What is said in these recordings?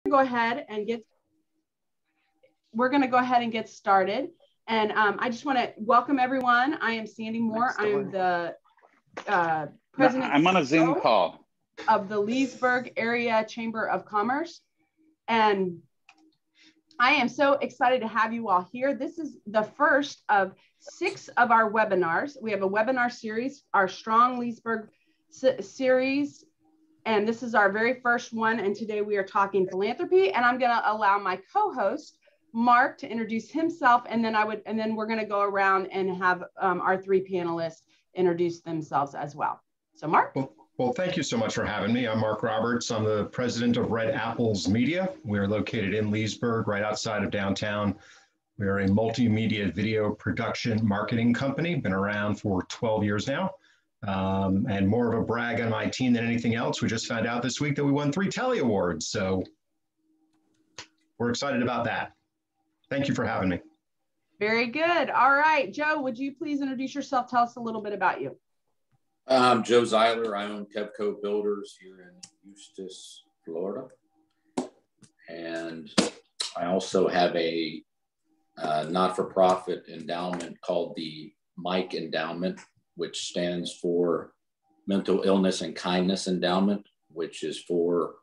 go ahead and get started. And I just want to welcome everyone. I am Sandy Moore. I'm the president. I'm on a Zoom call of the Leesburg Area Chamber of Commerce. And I am so excited to have you all here. This is the first of 6 of our webinars. We have a webinar series, our Strong Leesburg series. And this is our very first one. And today we are talking philanthropy. And I'm going to allow my co-host, Mark, to introduce himself. And then we're going to go around and have our 3 panelists introduce themselves as well. So Mark. Well, thank you so much for having me. I'm Mark Roberts. I'm the president of Red Apples Media. We are located in Leesburg, right outside of downtown. We are a multimedia video production marketing company, been around for 12 years now. And more of a brag on my team than anything else. We just found out this week that we won 3 Telly Awards. So we're excited about that. Thank you for having me. Very good. All right, Joe, would you please introduce yourself? Tell us a little bit about you. I'm Joe Ziler. I own Kevco Builders here in Eustis, Florida. And I also have a not-for-profit endowment called the Mike Endowment, which stands for Mental Illness and Kindness Endowment, which is for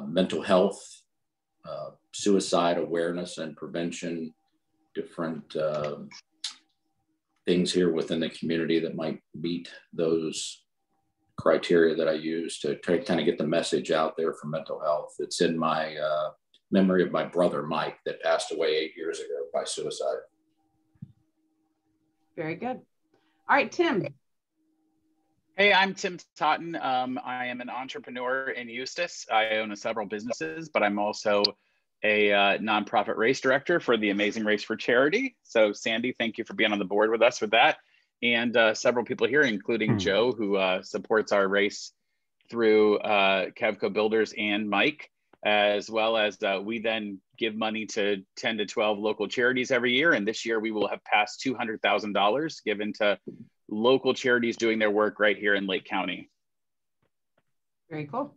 mental health, suicide awareness and prevention, different things here within the community that might meet those criteria that I use to try to kind of get the message out there for mental health. It's in my memory of my brother, Mike, that passed away 8 years ago by suicide. Very good. All right, Tim. Hey, I'm Tim Totten. I am an entrepreneur in Eustis. I own several businesses, but I'm also a nonprofit race director for the Amazing Race for Charity. So Sandy, thank you for being on the board with us with that. And several people here, including Joe, who supports our race through Kevco Builders and Mike, as well as we then give money to 10 to 12 local charities every year. And this year we will have passed $200,000 given to local charities doing their work right here in Lake County. Very cool.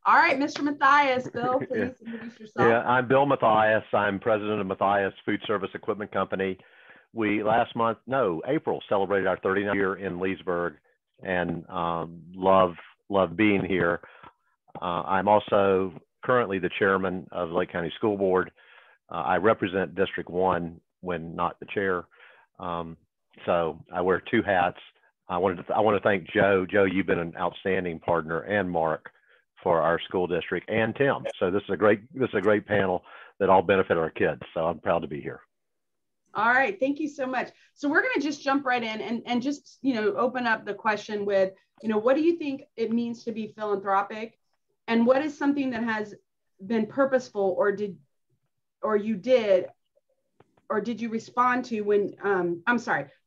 All right, Mr. Mathias, Bill, please introduce yourself. Yeah, I'm Bill Mathias. I'm president of Mathias Food Service Equipment Company. We April celebrated our 39th year in Leesburg, and love being here. I'm also currently the chairman of Lake County School Board. I represent District 1 when not the chair. So I wear 2 hats. I want to thank Joe. Joe, you've been an outstanding partner, and Mark for our school district, and Tim. So this is a great panel that all benefit our kids. So I'm proud to be here. All right, thank you so much. So we're going to just jump right in and just open up the question with what do you think it means to be philanthropic, and what is something that has been purposeful, or did you respond to when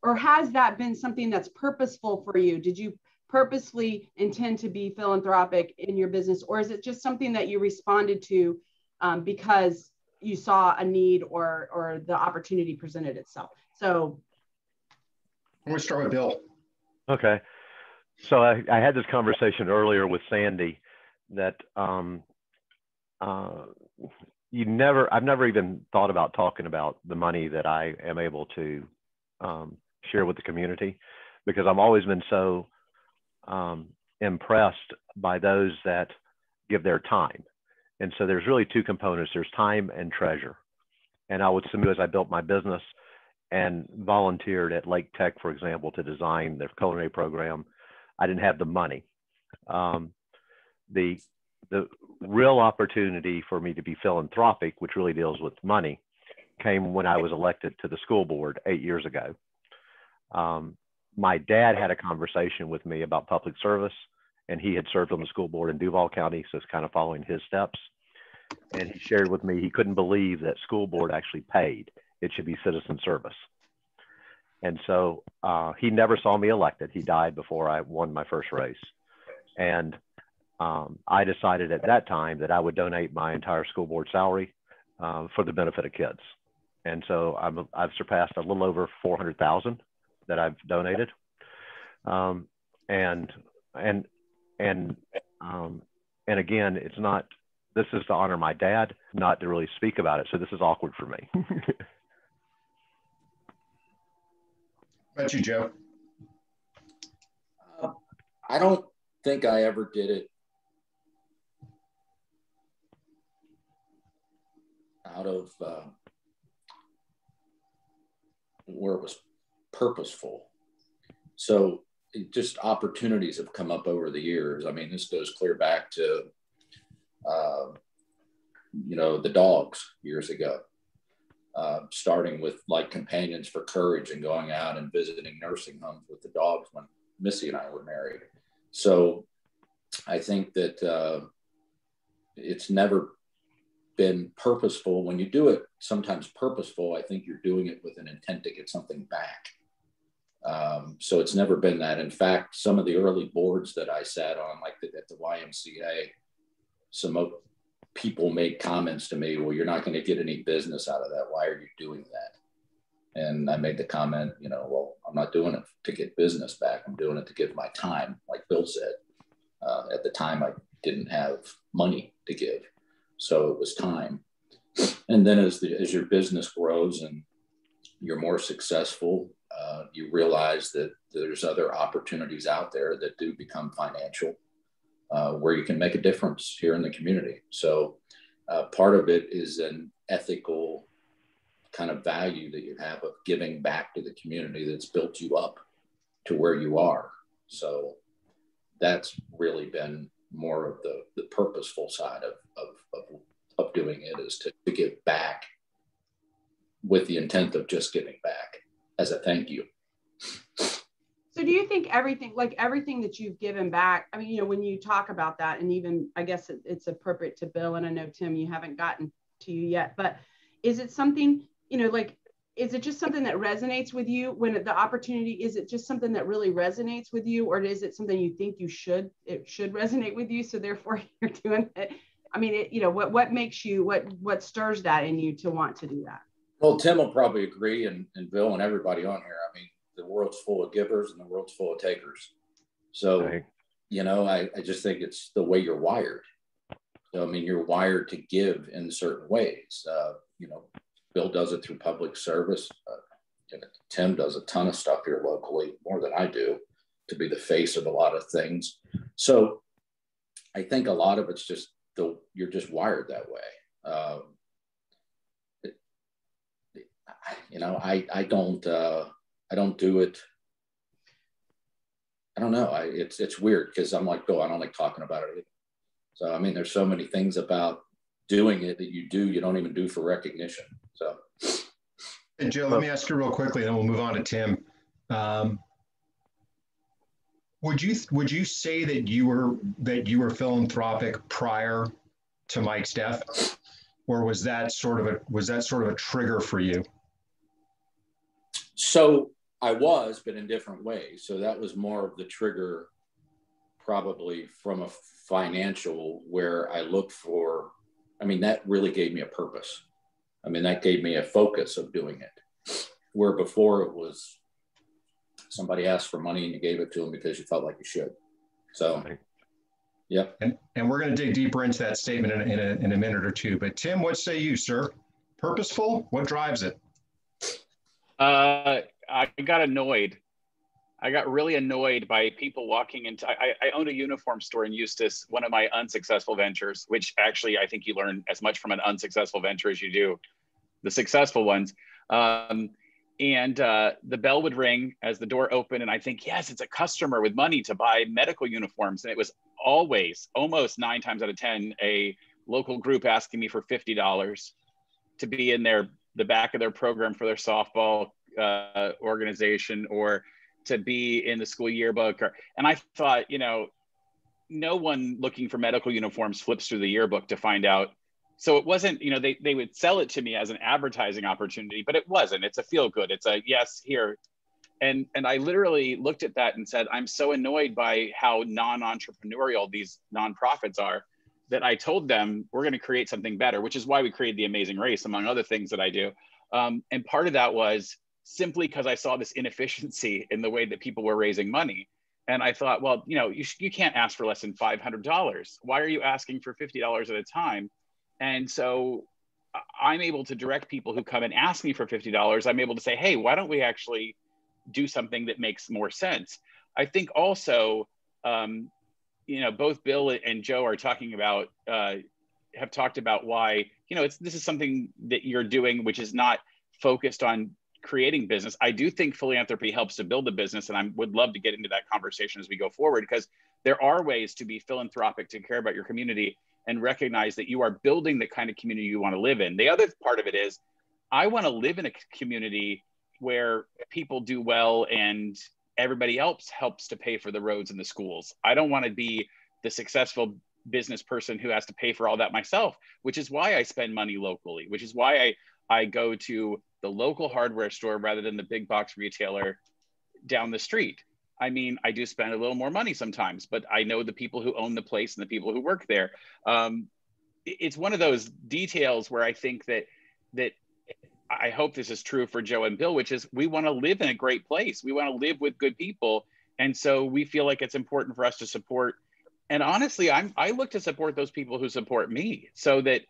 or has that been something that's purposeful for you? Did you purposely intend to be philanthropic in your business, or is it just something that you responded to because you saw a need or the opportunity presented itself? So I'm going to start with Bill. Okay. So I had this conversation earlier with Sandy that I've never even thought about talking about the money that I am able to share with the community, because I've always been so impressed by those that give their time. And so there's really 2 components. There's time and treasure. And I would submit, as I built my business and volunteered at Lake Tech, for example, to design their culinary program, I didn't have the money. The real opportunity for me to be philanthropic, which really deals with money, came when I was elected to the school board 8 years ago. My dad had a conversation with me about public service, and he had served on the school board in Duval County, so it's kind of following his steps. And he shared with me he couldn't believe that school board actually paid. It should be citizen service. And so he never saw me elected. He died before I won my first race. And I decided at that time that I would donate my entire school board salary for the benefit of kids. And so I've surpassed a little over 400,000 that I've donated. And again, it's not this is to honor my dad, not to really speak about it. So this is awkward for me. How about you, Joe? I don't think I ever did it out of where it was purposeful. So just opportunities have come up over the years. I mean, this goes clear back to, the dogs years ago, starting with like Companions for Courage and going out and visiting nursing homes with the dogs when Missy and I were married. So I think that it's never been purposeful. When you do it, sometimes purposeful, I think you're doing it with an intent to get something back. So it's never been that. In fact, some of the early boards that I sat on, like at the YMCA, some people made comments to me, well, you're not going to get any business out of that. Why are you doing that? And I made the comment, well, I'm not doing it to get business back. I'm doing it to give my time, like Bill said. At the time, I didn't have money to give. So it was time. And then as your business grows and you're more successful, you realize that there's other opportunities out there that do become financial, where you can make a difference here in the community. So part of it is an ethical kind of value that you have of giving back to the community that's built you up to where you are. So that's really been more of the purposeful side of doing it, is to give back with the intent of just giving back as a thank you. So do you think everything that you've given back, I mean, when you talk about that, and even I guess it's appropriate to Bill, and I know Tim, you haven't gotten to you yet, but is it something, is it just something that resonates with you when the opportunity, is it just something that really resonates with you, or is it something you think it should resonate with you, so therefore you're doing it? I mean, what makes you, what stirs that in you to want to do that? Well, Tim will probably agree, and Bill and everybody on here. I mean, the world's full of givers and the world's full of takers. So, Right. I just think it's the way you're wired. So, I mean, you're wired to give in certain ways. Bill does it through public service. Tim does a ton of stuff here locally, more than I do, to be the face of a lot of things. So I think a lot of it's just you're just wired that way. I don't do it. I don't know. It's weird because I'm like, Bill, I don't like talking about it either. So, I mean, there's so many things about doing it that you don't even do for recognition. So. And Joe, let me ask you real quickly, then we'll move on to Tim. Would you say that you were philanthropic prior to Mike's death, or was that sort of a trigger for you? So I was, but in different ways. So that was more of the trigger, probably from a financial, where I looked for. I mean, that really gave me a purpose. I mean, that gave me a focus of doing it, where before it was somebody asked for money and you gave it to them because you felt like you should. So, yeah. And we're going to dig deeper into that statement in a minute or two. But Tim, what say you, sir? Purposeful? What drives it? I got annoyed. I got really annoyed by people walking into, I owned a uniform store in Eustis, one of my unsuccessful ventures, which actually I think you learn as much from an unsuccessful venture as you do the successful ones. And the bell would ring as the door opened, and I think, yes, it's a customer with money to buy medical uniforms. And it was always, almost 9 times out of 10, a local group asking me for $50 to be in the back of their program for their softball organization, or to be in the school yearbook. And I thought, no one looking for medical uniforms flips through the yearbook to find out. So it wasn't, they would sell it to me as an advertising opportunity, but it wasn't. It's a feel good. It's a yes, here. And I literally looked at that and said, I'm so annoyed by how non-entrepreneurial these nonprofits are, that I told them we're going to create something better, which is why we created the Amazing Race, among other things that I do. And part of that was simply because I saw this inefficiency in the way that people were raising money. And I thought, well, you can't ask for less than $500. Why are you asking for $50 at a time? And so I'm able to direct people who come and ask me for $50. I'm able to say, hey, why don't we actually do something that makes more sense? I think also, both Bill and Joe are talking about, have talked about why, this is something that you're doing, which is not focused on creating business. I do think philanthropy helps to build a business, and I would love to get into that conversation as we go forward, because there are ways to be philanthropic, to care about your community and recognize that you are building the kind of community you want to live in. The other part of it is, I want to live in a community where people do well and everybody else helps to pay for the roads and the schools. I don't want to be the successful business person who has to pay for all that myself, which is why I spend money locally, which is why I go to the local hardware store rather than the big box retailer down the street. I mean, I do spend a little more money sometimes, but I know the people who own the place and the people who work there. It's one of those details where I think that I hope this is true for Joe and Bill, which is we want to live in a great place. We want to live with good people. And so we feel like it's important for us to support. And honestly, I look to support those people who support me, so that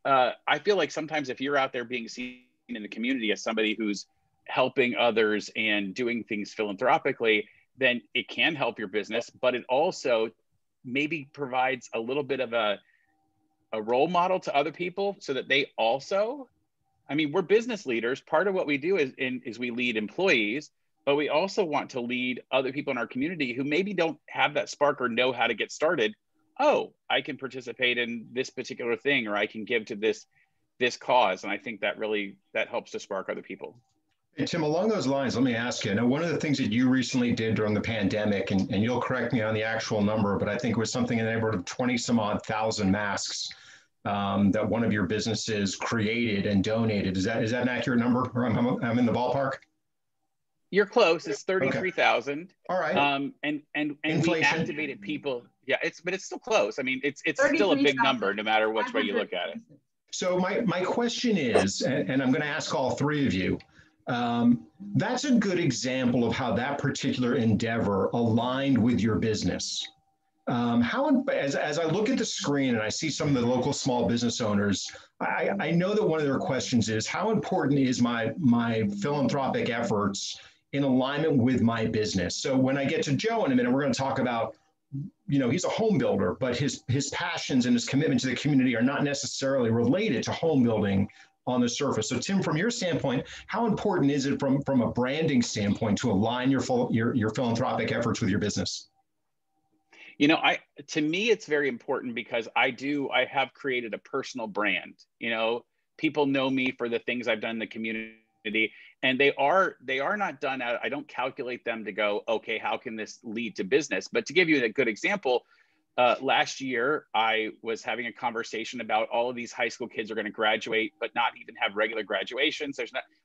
I feel like sometimes if you're out there being seen in the community as somebody who's helping others and doing things philanthropically, then it can help your business, but it also maybe provides a little bit of a role model to other people, so that they also, I mean, we're business leaders. Part of what we do is we lead employees, but we also want to lead other people in our community who maybe don't have that spark or know how to get started. Oh, I can participate in this particular thing, or I can give to this cause. And I think that helps to spark other people. Hey, Tim, along those lines, let me ask you, now, one of the things that you recently did during the pandemic, and you'll correct me on the actual number, but I think it was something in the neighborhood of 20 some odd thousand masks that one of your businesses created and donated. Is that an accurate number? Or I'm in the ballpark? You're close. It's 33,000. Okay. All right. And Inflation. We activated people. Yeah, but it's still close. I mean, it's still a big number no matter which way you look at it. So my question is, and I'm going to ask all three of you, that's a good example of how that particular endeavor aligned with your business. As I look at the screen and I see some of the local small business owners, I know that one of their questions is, how important is my philanthropic efforts in alignment with my business? So when I get to Joe in a minute, we're going to talk about, he's a home builder, but his passions and his commitment to the community are not necessarily related to home building on the surface. So Tim, from your standpoint, how important is it from a branding standpoint to align your philanthropic efforts with your business? To me, it's very important because I have created a personal brand. People know me for the things I've done in the community, and they are not done out. I don't calculate them to go, okay, how can this lead to business? But to give you a good example, last year, I was having a conversation about all of these high school kids are going to graduate, but not even have regular graduations.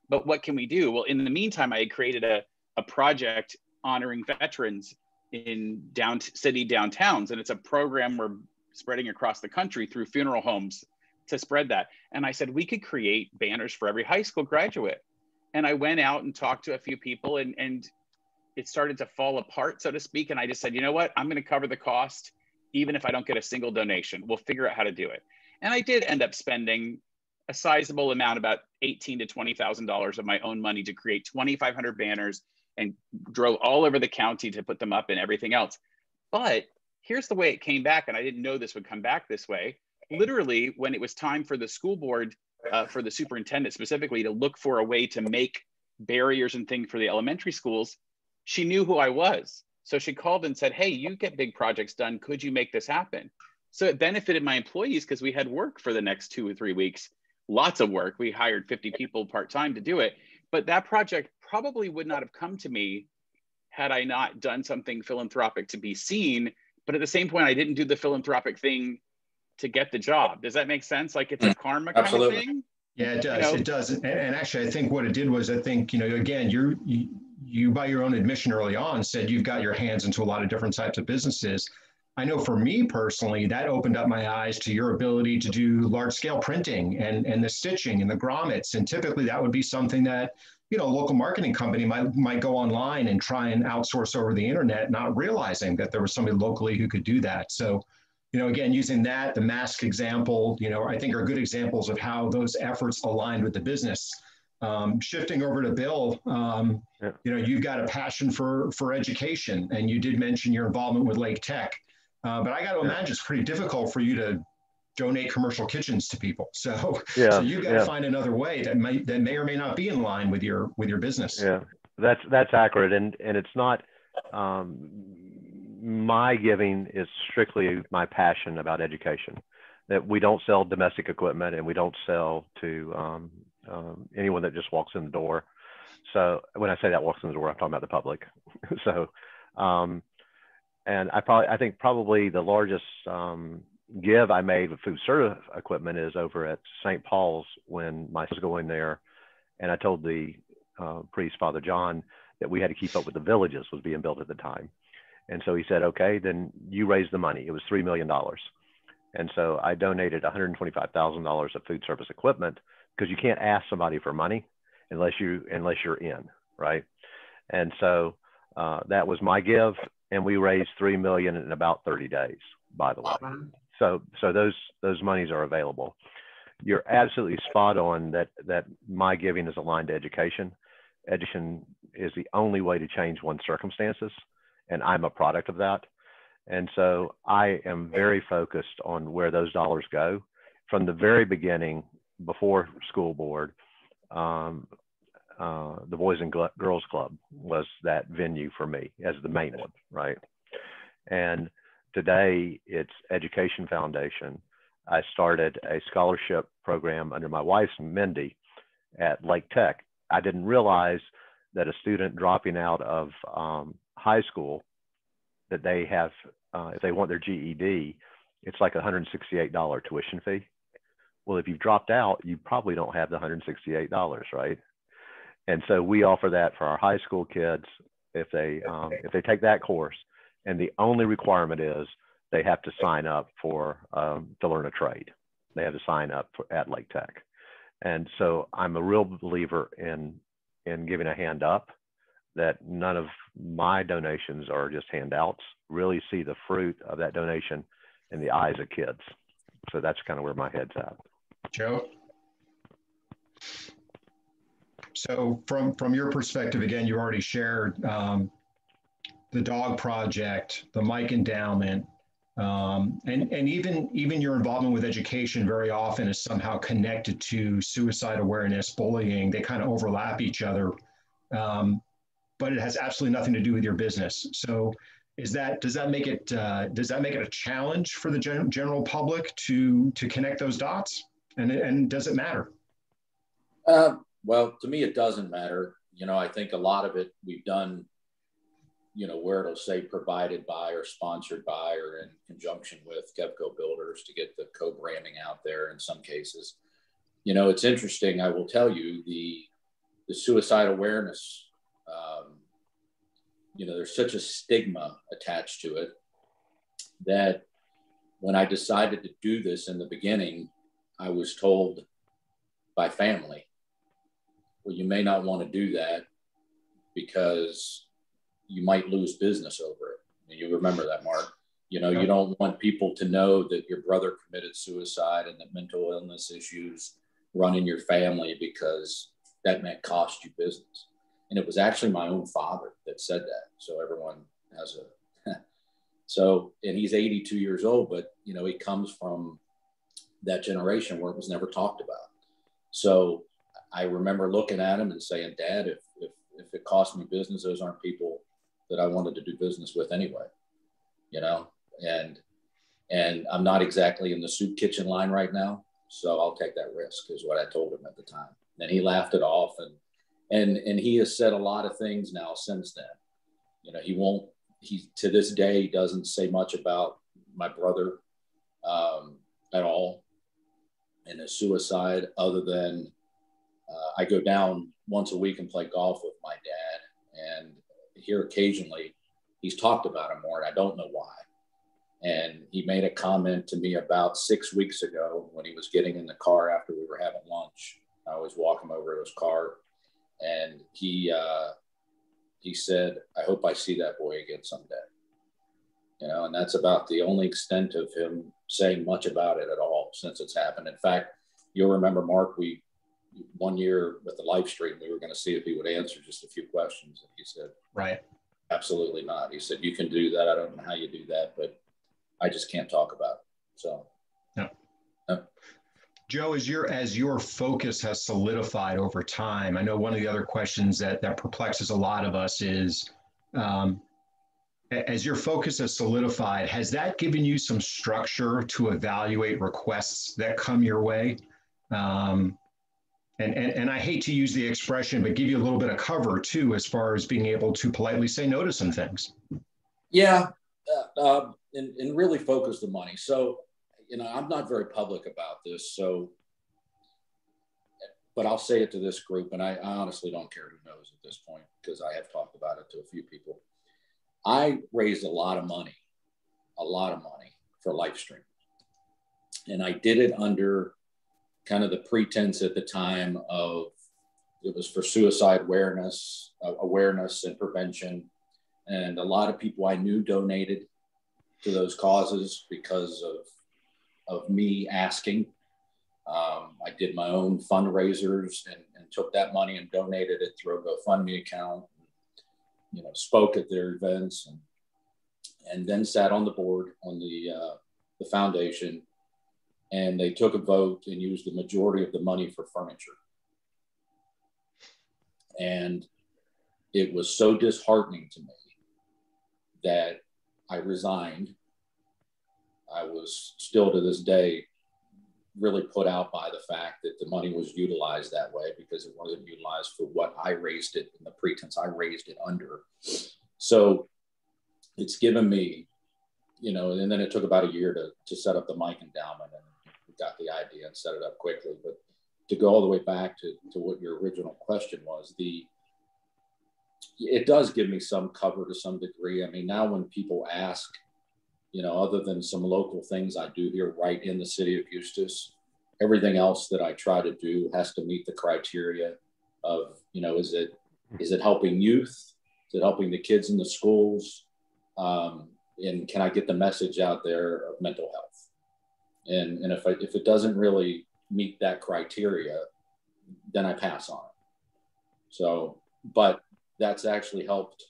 But what can we do? Well, in the meantime, I had created a project honoring veterans in city downtowns. And it's a program we're spreading across the country through funeral homes to spread that. And I said, we could create banners for every high school graduate. And I went out and talked to a few people, and it started to fall apart, so to speak. And I just said, you know what, I'm going to cover the cost, even if I don't get a single donation. We'll figure out how to do it. And I did end up spending a sizable amount, about $18,000 to $20,000 of my own money, to create 2,500 banners, and drove all over the county to put them up and everything else. But here's the way it came back, and I didn't know this would come back this way. Literally, when it was time for the school board, for the superintendent specifically, to look for a way to make barriers and things for the elementary schools, she knew who I was. So she called and said, hey, you get big projects done. Could you make this happen? So it benefited my employees because we had work for the next 2 or 3 weeks, lots of work. We hired 50 people part-time to do it. But that project probably would not have come to me had I not done something philanthropic to be seen. But at the same point, I didn't do the philanthropic thing to get the job. Does that make sense? Like, it's a karma kind of thing? Yeah, it does. It does. And actually, I think what it did was, I think, again, you by your own admission early on said you've got your hands into a lot of different types of businesses. I know for me personally, that opened up my eyes to your ability to do large scale printing and the stitching and the grommets. And typically that would be something that local marketing company might go online and try and outsource over the internet, not realizing that there was somebody locally who could do that. So, again, using that, the mask example, I think are good examples of how those efforts aligned with the business. Shifting over to Bill, you've got a passion for education, and you did mention your involvement with Lake Tech. But I got to imagine it's pretty difficult for you to donate commercial kitchens to people. So you've got to find another way that may or may not be in line with your business. Yeah, that's accurate, and it's not. My giving is strictly my passion about education. That we don't sell domestic equipment, and we don't sell to anyone that just walks in the door. So when I say that walks in the door, I'm talking about the public. So, and I think probably the largest give I made with food service equipment is over at St. Paul's when my son was going there, and I told the priest, Father John, that we had to keep up with the villages was being built at the time. And so he said, okay, then you raise the money. It was $3 million. And so I donated $125,000 of food service equipment, because you can't ask somebody for money unless you're in, right? And so that was my give, and we raised $3 million in about 30 days, by the way. So those monies are available. You're absolutely spot on that my giving is aligned to education. Education is the only way to change one's circumstances, and I'm a product of that. And so I am very focused on where those dollars go. From the very beginning, before school board, the Boys and Girls Club was that venue for me as the main one, right? And today it's Education Foundation. I started a scholarship program under my wife's Mindy at Lake Tech. I didn't realize that a student dropping out of high school, that they have, if they want their GED, it's like $168 tuition fee. Well, if you've dropped out, you probably don't have the $168, right? And so we offer that for our high school kids if they take that course, and the only requirement is they have to sign up to learn a trade. They have to sign up at Lake Tech. And so I'm a real believer in giving a hand up, that none of my donations are just handouts. Really see the fruit of that donation in the eyes of kids. So that's kind of where my head's at. Joe? So from your perspective, again, you already shared the dog project, the Mike endowment, and even your involvement with education very often is somehow connected to suicide awareness, bullying. They kind of overlap each other, but it has absolutely nothing to do with your business. So does that make it a challenge for the general public to connect those dots? And does it matter? Well, to me, it doesn't matter. I think a lot of it we've done, where it'll say provided by or sponsored by or in conjunction with Kevco builders to get the co-branding out there in some cases. It's interesting. I will tell you the suicide awareness, there's such a stigma attached to it that when I decided to do this in the beginning, I was told by family, well, you may not want to do that because you might lose business over it. And you remember that, Mark. You don't want people to know that your brother committed suicide and that mental illness issues run in your family, because that might cost you business. And it was actually my own father that said that. So everyone has and he's 82 years old, but he comes from that generation where it was never talked about. So I remember looking at him and saying, Dad, if it cost me business, those aren't people that I wanted to do business with anyway, and I'm not exactly in the soup kitchen line right now. So I'll take that risk, is what I told him at the time. And he laughed it off, and he has said a lot of things now since then. He to this day doesn't say much about my brother at all and his suicide, other than I go down once a week and play golf with my dad, and here occasionally he's talked about him more, and I don't know why. And he made a comment to me about 6 weeks ago when he was getting in the car after we were having lunch. I was walking over to his car, And he said, I hope I see that boy again someday. You know, and that's about the only extent of him saying much about it at all since it's happened. In fact, you'll remember, Mark, one year with the live stream, we were going to see if he would answer just a few questions. And he said, right. Absolutely not. He said, you can do that. I don't know how you do that, but I just can't talk about it. So, no. No. Joe, as your focus has solidified over time, I know one of the other questions that perplexes a lot of us is, as your focus has solidified, has that given you some structure to evaluate requests that come your way? And I hate to use the expression, but give you a little bit of cover too, as far as being able to politely say no to some things. Yeah, and really focus the money. So, you know, I'm not very public about this, but I'll say it to this group, and I honestly don't care who knows at this point, because I have talked about it to a few people. I raised a lot of money for Livestream. And I did it under kind of the pretense at the time of, it was for suicide awareness and prevention. And a lot of people I knew donated to those causes because of me asking. I did my own fundraisers and took that money and donated it through a GoFundMe account. You know, spoke at their events and then sat on the board on the foundation, and they took a vote and used the majority of the money for furniture. And it was so disheartening to me that I resigned. I was still to this day really put out by the fact that the money was utilized that way, because it wasn't utilized for what I raised it in the pretense I raised it under. So it's given me, you know, and then it took about a year to set up the Mike endowment, and we got the idea and set it up quickly. But to go all the way back to what your original question was, it does give me some cover to some degree. I mean, now when people ask, you know, other than some local things I do here right in the city of Eustis, everything else that I try to do has to meet the criteria of, you know, is it helping youth? Is it helping the kids in the schools? And can I get the message out there of mental health? And if it doesn't really meet that criteria, then I pass on it. So, but that's actually helped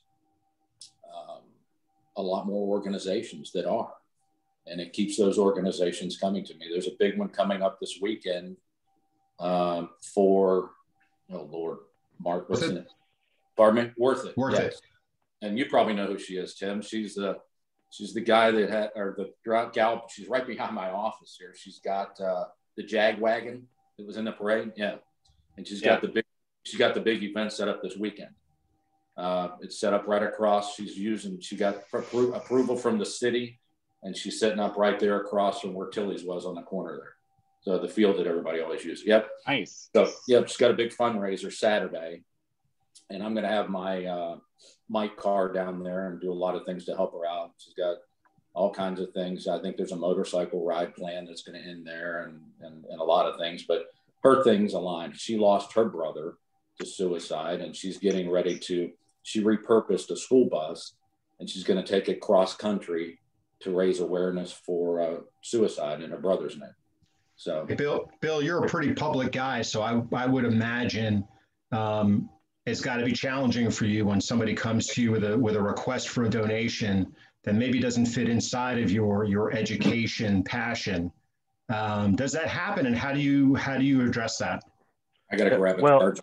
a lot more organizations that are, and it keeps those organizations coming to me. There's a big one coming up this weekend for, oh Lord, Mark, what's in it? Pardon me? Worth It. Worth It. And you probably know who she is, Tim. She's the guy that had, or the gal, she's right behind my office here. She's got the Jag wagon that was in the parade. Yeah. And she's got the big event set up this weekend. It's set up right across. She got approval from the city, and she's setting up right there across from where Tilly's was on the corner there. So the field that everybody always uses. Yep. Nice. So, yep, she's got a big fundraiser Saturday, and I'm going to have my Mike car down there and do a lot of things to help her out. She's got all kinds of things. I think there's a motorcycle ride plan that's going to end there and a lot of things, but her things aligned. She lost her brother to suicide, and she's getting ready she repurposed a school bus, and she's going to take it cross country to raise awareness for suicide in her brother's name. So, hey, Bill, you're a pretty public guy, so I would imagine it's got to be challenging for you when somebody comes to you with a request for a donation that maybe doesn't fit inside of your education passion. Does that happen, and how do you address that? I got to grab it. Well,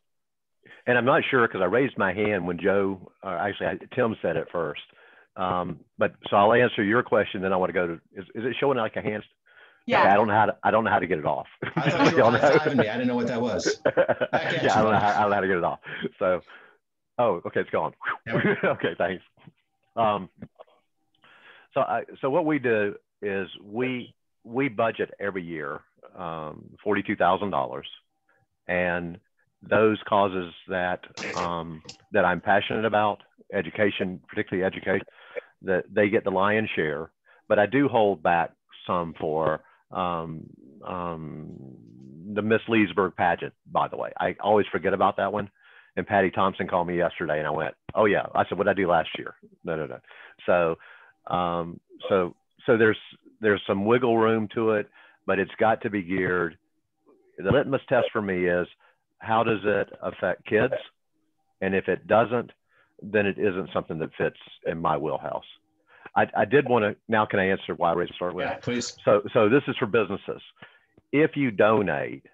and I'm not sure, because I raised my hand when Joe, Tim said it first. But so I'll answer your question. Then I want to go to, is it showing like a hand? Yeah. Okay, I don't know how to get it off. I thought you were high-fiving me. I didn't know what that was. Yeah, I don't know how to get it off. So, oh, okay, it's gone. Okay, thanks. So what we do is we budget every year $42,000, and those causes that I'm passionate about, education, particularly education, that they get the lion's share. But I do hold back some for the Miss Leesburg pageant, by the way. I always forget about that one. And Patty Thompson called me yesterday, and I went, "Oh yeah." I said, "What did I do last year?" No. So, so there's some wiggle room to it, but it's got to be geared. The litmus test for me is, how does it affect kids? And if it doesn't, then it isn't something that fits in my wheelhouse. I did want to, now can I answer why I raised to start with? Yeah, please. So this is for businesses. If you donate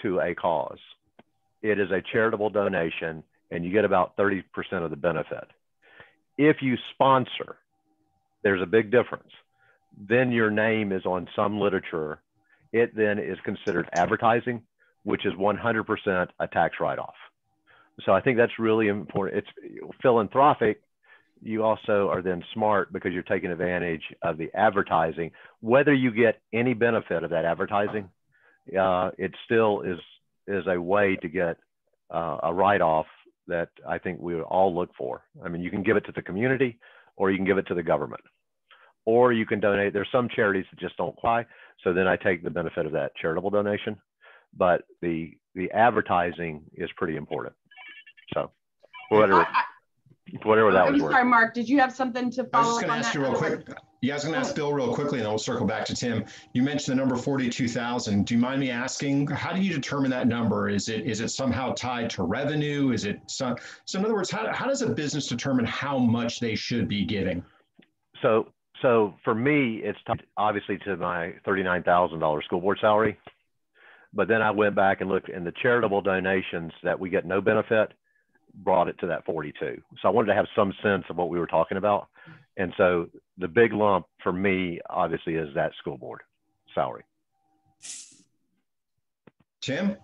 to a cause, it is a charitable donation and you get about 30% of the benefit. If you sponsor, there's a big difference. Then your name is on some literature. It then is considered advertising, which is 100% a tax write-off. So I think that's really important. It's philanthropic. You also are then smart because you're taking advantage of the advertising. Whether you get any benefit of that advertising, it still is a way to get a write-off that I think we would all look for. I mean, you can give it to the community, or you can give it to the government, or you can donate. There's some charities that just don't apply. So then I take the benefit of that charitable donation, but the advertising is pretty important. So whatever that was worth. Sorry, Mark, did you have something to follow up on that? I was just going to ask you real quick. Yeah, I was going to ask Bill real quickly, and then we'll circle back to Tim. You mentioned the number 42,000. Do you mind me asking, how do you determine that number? Is it somehow tied to revenue? Is it so in other words, how does a business determine how much they should be giving? So for me, it's tied obviously to my $39,000 school board salary. But then I went back and looked, and the charitable donations that we get no benefit brought it to that 42. So I wanted to have some sense of what we were talking about. And so the big lump for me, obviously, is that school board salary. Tim?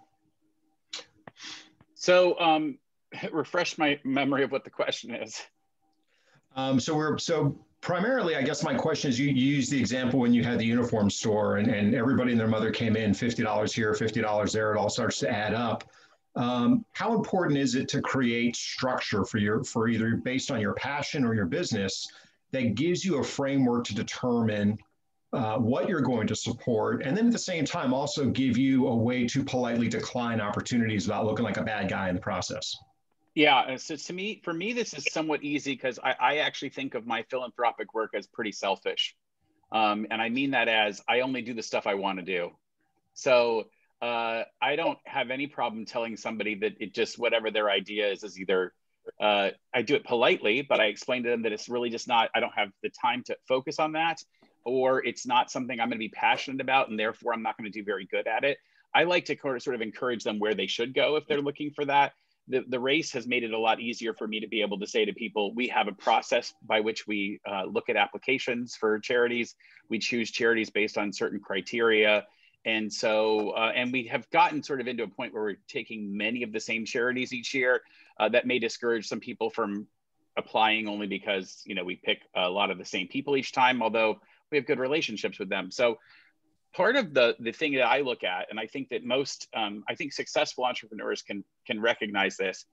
So refresh my memory of what the question is. So primarily, I guess my question is, you used the example when you had the uniform store and everybody and their mother came in, $50 here, $50 there, it all starts to add up. How important is it to create structure for either based on your passion or your business that gives you a framework to determine what you're going to support, and then at the same time also give you a way to politely decline opportunities without looking like a bad guy in the process? Yeah, so for me, this is somewhat easy because I actually think of my philanthropic work as pretty selfish. And I mean that as I only do the stuff I want to do. So I don't have any problem telling somebody that it just, whatever their idea is either, I do it politely, but I explain to them that it's really just not, I don't have the time to focus on that, or it's not something I'm going to be passionate about, and therefore I'm not going to do very good at it. I like to sort of encourage them where they should go if they're looking for that. The race has made it a lot easier for me to be able to say to people, we have a process by which we look at applications for charities. We choose charities based on certain criteria. And so, and we have gotten sort of into a point where we're taking many of the same charities each year. That may discourage some people from applying only because, you know, we pick a lot of the same people each time, although we have good relationships with them. So part of the thing that I look at, and I think that most, I think successful entrepreneurs can recognize this.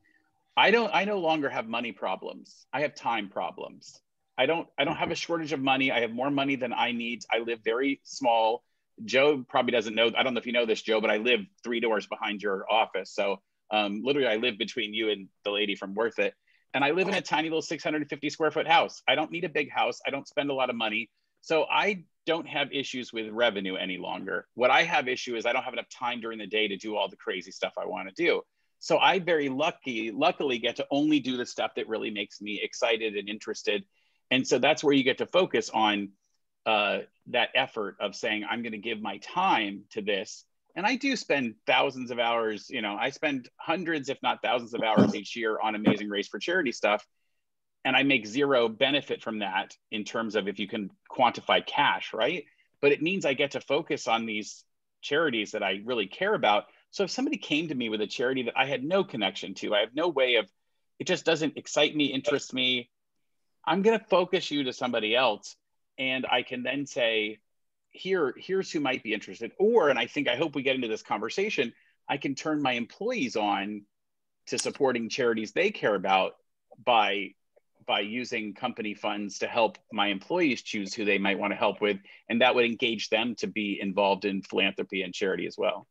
I no longer have money problems. I have time problems. I don't have a shortage of money. I have more money than I need. I live very small. Joe probably doesn't know. I don't know if you know this, Joe, but I live 3 doors behind your office. So literally I live between you and the lady from Worth It. And I live in a tiny little 650 square foot house. I don't need a big house. I don't spend a lot of money. So I don't have issues with revenue any longer. What I have issue is I don't have enough time during the day to do all the crazy stuff I want to do. So I very luckily get to only do the stuff that really makes me excited and interested. And so that's where you get to focus on that effort of saying, I'm going to give my time to this. And I do spend thousands of hours, you know, I spend hundreds, if not thousands of hours each year on Amazing Race for Charity stuff. And I make zero benefit from that in terms of if you can quantify cash, right? But it means I get to focus on these charities that I really care about. So if somebody came to me with a charity that I had no connection to, I have no way of, it just doesn't excite me, interest me, I'm going to focus you to somebody else. And I can then say, here's who might be interested. Or, and I hope we get into this conversation, I can turn my employees on to supporting charities they care about by using company funds to help my employees choose who they might want to help with. And that would engage them to be involved in philanthropy and charity as well.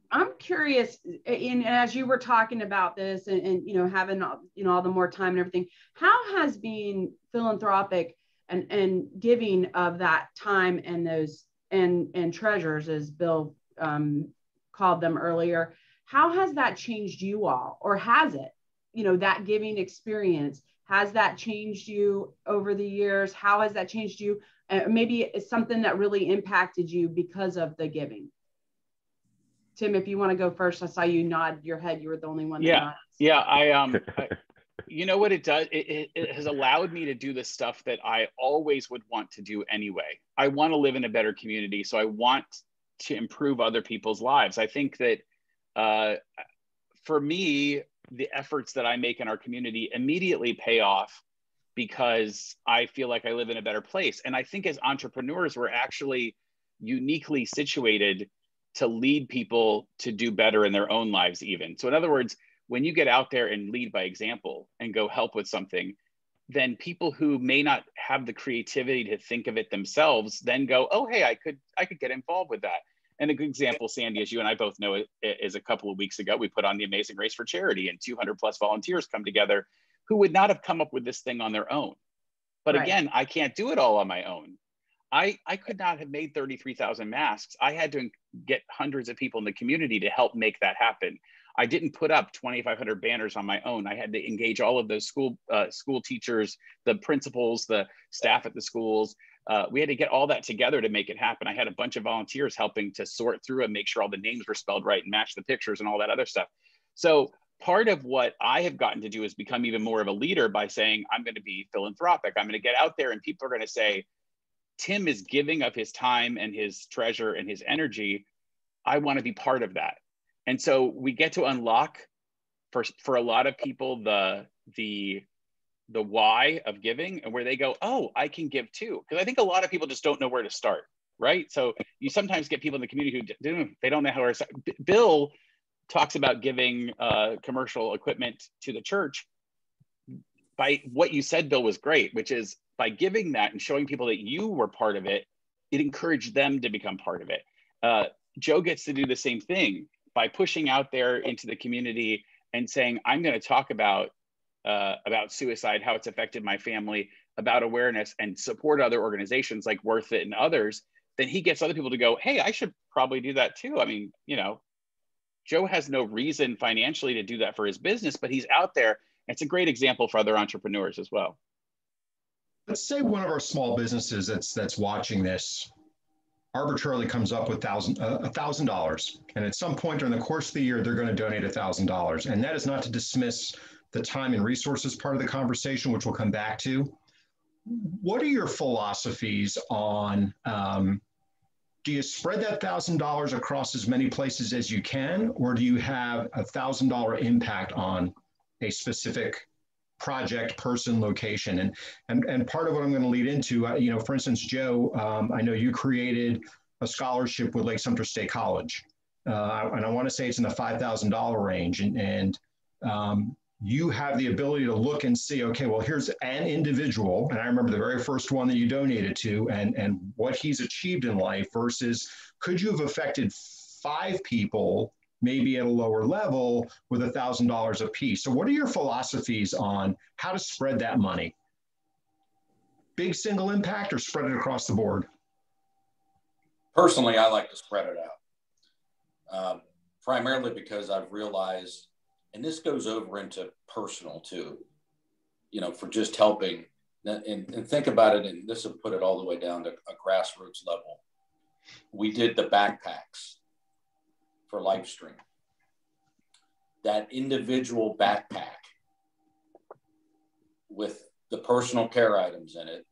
I'm curious, and as you were talking about this and having, all the more time and everything, how has being philanthropic and giving of that time and those and treasures, as Bill called them earlier, how has that changed you all, or has it, that giving experience, has that changed you over the years? How has that changed you? Maybe it's something that really impacted you because of the giving. Tim, if you want to go first, I saw you nod your head. You were the only one that nodded. Yeah. I you know what it does? It has allowed me to do the stuff that I always would want to do anyway. I want to live in a better community, so I want to improve other people's lives. I think that for me, the efforts that I make in our community immediately pay off because I feel like I live in a better place. And I think as entrepreneurs, we're actually uniquely situated to lead people to do better in their own lives even. So in other words, when you get out there and lead by example and go help with something, then people who may not have the creativity to think of it themselves then go, oh, hey, I could get involved with that. And a good example, Sandy, as you and I both know, is a couple of weeks ago, we put on the Amazing Race for Charity, and 200 plus volunteers come together who would not have come up with this thing on their own. But right. Again, I can't do it all on my own. I could not have made 33,000 masks. I had to get hundreds of people in the community to help make that happen. I didn't put up 2,500 banners on my own. I had to engage all of those school teachers, the principals, the staff at the schools. We had to get all that together to make it happen. I had a bunch of volunteers helping to sort through and make sure all the names were spelled right and match the pictures and all that other stuff. So part of what I have gotten to do is become even more of a leader by saying, I'm going to be philanthropic. I'm going to get out there and people are going to say, Tim is giving up his time and his treasure and his energy. I want to be part of that. And so we get to unlock for a lot of people the why of giving, and where they go, oh, I can give too. Because I think a lot of people just don't know where to start, right? So you sometimes get people in the community who they don't know how to start. Bill talks about giving commercial equipment to the church. By what you said, Bill, was great, which is by giving that and showing people that you were part of it, it encouraged them to become part of it. Joe gets to do the same thing by pushing out there into the community and saying, I'm going to talk about suicide, how it's affected my family, about awareness, and support other organizations like Worth It and others. Then he gets other people to go, hey, I should probably do that too. I mean, Joe has no reason financially to do that for his business, but he's out there. It's a great example for other entrepreneurs as well. Let's say one of our small businesses that's watching this arbitrarily comes up with $1,000. And at some point during the course of the year, they're going to donate $1,000. And that is not to dismiss the time and resources part of the conversation, which we'll come back to. What are your philosophies on, do you spread that $1,000 across as many places as you can, or do you have $1,000 impact on a specific project, person, location? And part of what I'm going to lead into, for instance, Joe, I know you created a scholarship with Lake Sumter State College, and I want to say it's in the $5,000 range. And you have the ability to look and see, okay, well, here's an individual, and I remember the very first one that you donated to, and what he's achieved in life versus could you have affected 5 people maybe at a lower level with $1,000 a piece. So what are your philosophies on how to spread that money? Big single impact or spread it across the board? Personally, I like to spread it out, primarily because I've realized, and this goes over into personal too, for just helping, and think about it, and this will put it all the way down to a grassroots level. We did the backpacks for Livestream. That individual backpack with the personal care items in it,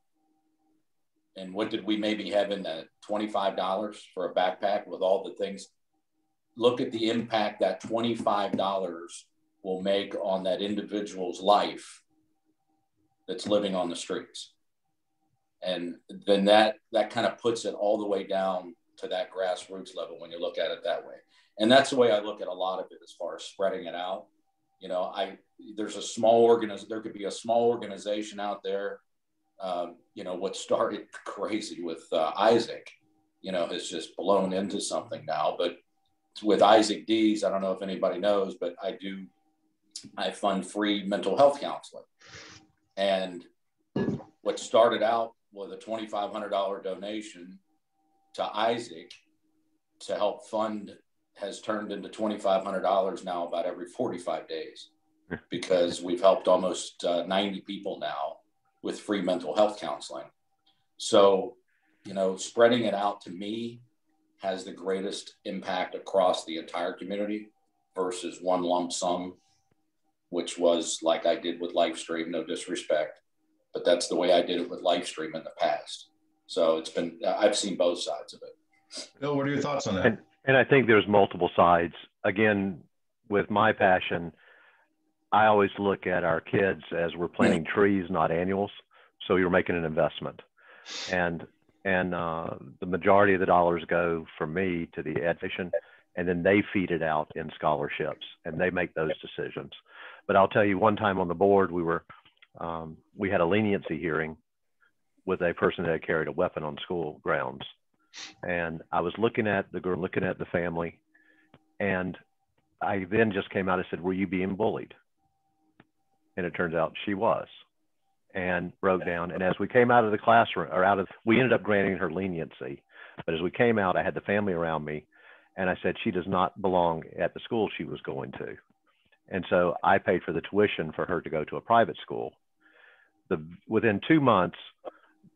and what did we maybe have in that, $25 for a backpack with all the things? Look at the impact that $25 will make on that individual's life that's living on the streets. And then that kind of puts it all the way down to that grassroots level when you look at it that way. And that's the way I look at a lot of it as far as spreading it out. There's a small there could be a small organization out there. What started crazy with Isaac, has just blown into something now. But with Isaac Dees, I don't know if anybody knows, but I fund free mental health counseling. And what started out with a $2,500 donation to Isaac to help fund has turned into $2,500 now about every 45 days, because we've helped almost 90 people now with free mental health counseling. So, spreading it out to me has the greatest impact across the entire community versus one lump sum, which was like I did with Livestream, no disrespect, but that's the way I did it with Livestream in the past. So I've seen both sides of it. Bill, what are your thoughts on that? And I think there's multiple sides. Again, with my passion, I always look at our kids as we're planting trees, not annuals. So you're making an investment. And the majority of the dollars go from me to the education, and then they feed it out in scholarships, and they make those decisions. But I'll tell you, one time on the board, we had a leniency hearing with a person that had carried a weapon on school grounds. And I was looking at the girl, looking at the family, and I then just came out and said, "Were you being bullied?" And it turns out she was, and broke down. And as we came out of the classroom, we ended up granting her leniency. But as we came out, I had the family around me, and I said, she does not belong at the school she was going to. And so I paid for the tuition for her to go to a private school. Within 2 months,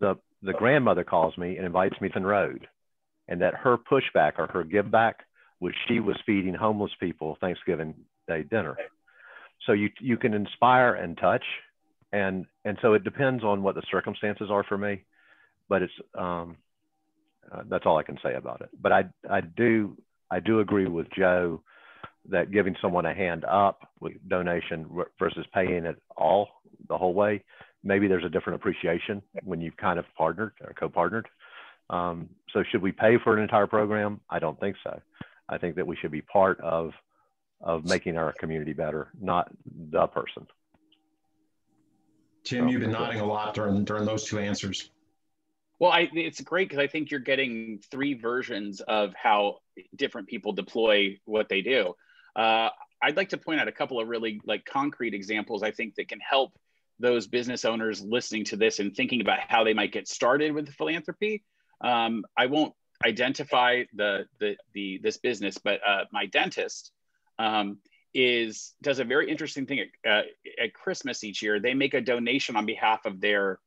the grandmother calls me and invites me to the road, and that her pushback or her give back was she was feeding homeless people Thanksgiving Day dinner. So you can inspire and touch, and so it depends on what the circumstances are for me, but it's that's all I can say about it. But I do agree with Joe that giving someone a hand up with donation versus paying it all the whole way, maybe there's a different appreciation when you've kind of partnered or co-partnered. So should we pay for an entire program? I don't think so. I think that we should be part of making our community better, not the person. Tim, you've been nodding a lot during those two answers. Well, it's great because I think you're getting three versions of how different people deploy what they do. I'd like to point out a couple of really concrete examples I think that can help those business owners listening to this and thinking about how they might get started with philanthropy. I won't identify this business, but my dentist does a very interesting thing at Christmas each year. They make a donation on behalf of their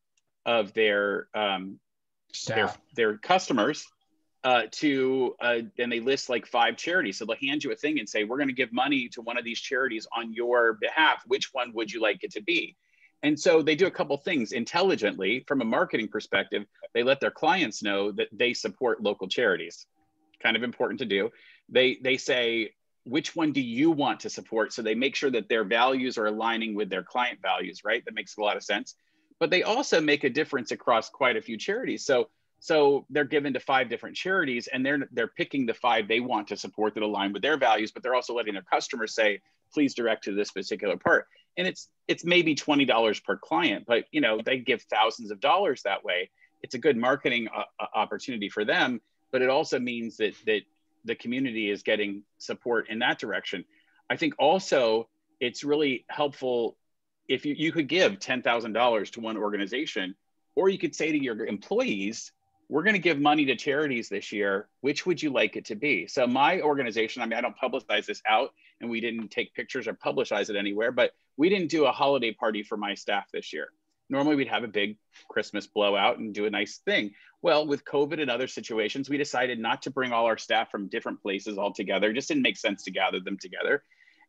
staff, their customers, and they list 5 charities. So they'll hand you a thing and say, we're going to give money to one of these charities on your behalf. Which one would you like it to be? And so they do a couple things intelligently from a marketing perspective. They let their clients know that they support local charities. Kind of important to do. They say, which one do you want to support? So they make sure that their values are aligning with their client values, right? That makes a lot of sense. But they also make a difference across quite a few charities. So they're given to 5 different charities, and they're picking the 5 they want to support that align with their values, but they're also letting their customers say, please direct to this particular part. And it's maybe $20 per client, but they give thousands of dollars that way. It's a good marketing opportunity for them, but it also means that the community is getting support in that direction. I think also it's really helpful if you could give $10,000 to one organization, or you could say to your employees, we're going to give money to charities this year. Which would you like it to be? So my organization, I don't publicize this out, and we didn't take pictures or publicize it anywhere, but we didn't do a holiday party for my staff this year. Normally we'd have a big Christmas blowout and do a nice thing. Well, with COVID and other situations, we decided not to bring all our staff from different places all together. It just didn't make sense to gather them together.